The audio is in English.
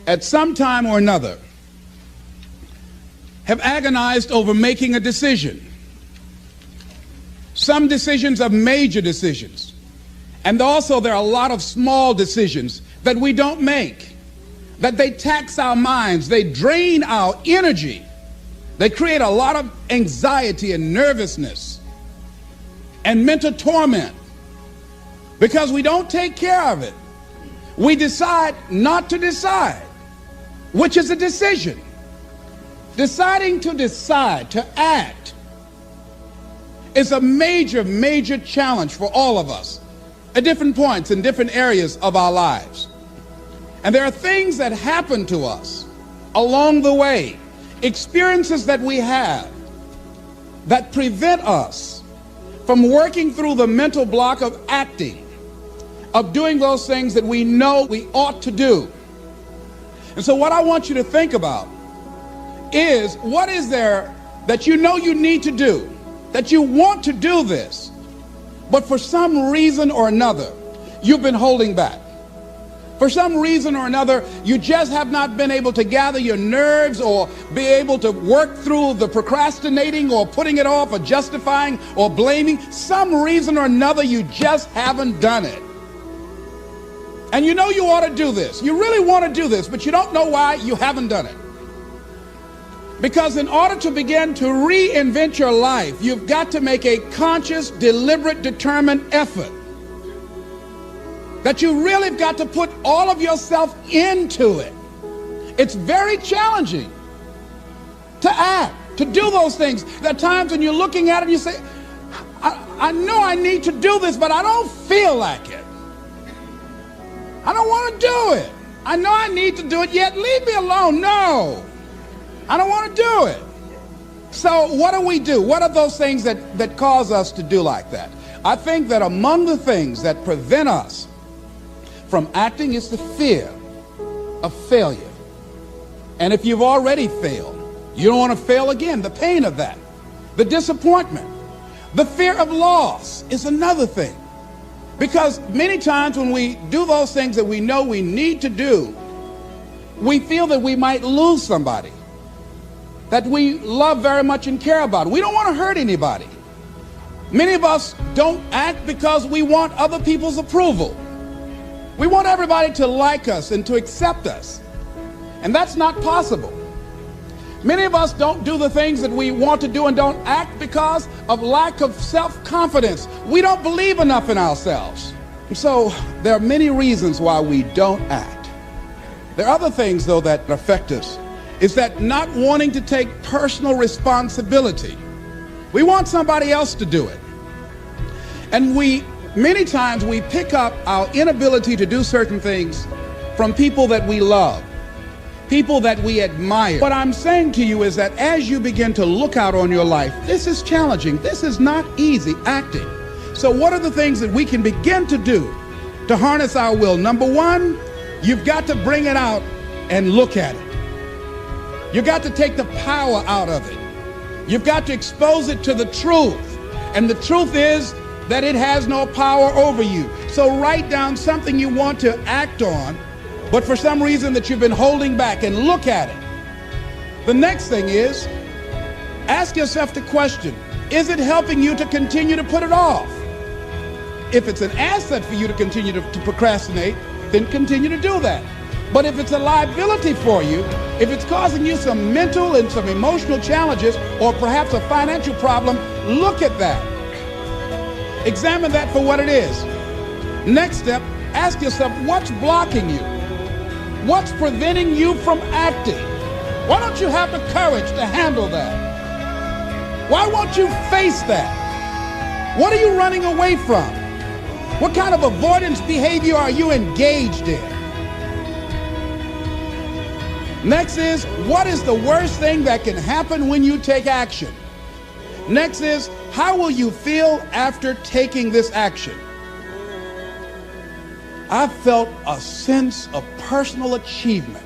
at some time or another, have agonized over making a decision. Some decisions are major decisions. And also there are a lot of small decisions that we don't make, that they tax our minds, they drain our energy, they create a lot of anxiety and nervousness and mental torment because we don't take care of it. We decide not to decide, which is a decision. Deciding to decide, to act, is a major, major challenge for all of us at different points in different areas of our lives. And there are things that happen to us along the way, experiences that we have that prevent us from working through the mental block of acting, of doing those things that we know we ought to do. And so what I want you to think about is, what is there that you know you need to do, that you want to do this, but for some reason or another, you've been holding back. For some reason or another, you just have not been able to gather your nerves or be able to work through the procrastinating or putting it off or justifying or blaming. Some reason or another, you just haven't done it. And you know you ought to do this. You really want to do this, but you don't know why you haven't done it. Because in order to begin to reinvent your life, you've got to make a conscious, deliberate, determined effort. That you really have got to put all of yourself into it. It's very challenging to act, to do those things. There are times when you're looking at it and you say, I know I need to do this, but I don't feel like it. I don't want to do it. I know I need to do it, yet leave me alone. No. I don't want to do it. So what do we do? What are those things that cause us to do like that? I think that among the things that prevent us from acting is the fear of failure. And if you've already failed, you don't want to fail again. The pain of that, the disappointment, the fear of loss is another thing. Because many times when we do those things that we know we need to do, we feel that we might lose somebody that we love very much and care about. We don't want to hurt anybody. Many of us don't act because we want other people's approval. We want everybody to like us and to accept us. And that's not possible. Many of us don't do the things that we want to do and don't act because of lack of self-confidence. We don't believe enough in ourselves. So there are many reasons why we don't act. There are other things, though, that affect us. Is that not wanting to take personal responsibility. We want somebody else to do it. And many times we pick up our inability to do certain things from people that we love, people that we admire. What I'm saying to you is that as you begin to look out on your life, this is challenging. This is not easy acting. So what are the things that we can begin to do to harness our will? Number one, you've got to bring it out and look at it. You've got to take the power out of it. You've got to expose it to the truth. And the truth is that it has no power over you. So write down something you want to act on, but for some reason that you've been holding back, and look at it. The next thing is, ask yourself the question, is it helping you to continue to put it off? If it's an asset for you to continue to procrastinate, then continue to do that. But if it's a liability for you, if it's causing you some mental and some emotional challenges, or perhaps a financial problem, look at that. Examine that for what it is. Next step, ask yourself, what's blocking you? What's preventing you from acting? Why don't you have the courage to handle that? Why won't you face that? What are you running away from? What kind of avoidance behavior are you engaged in? Next is, what is the worst thing that can happen when you take action? Next is, how will you feel after taking this action? I felt a sense of personal achievement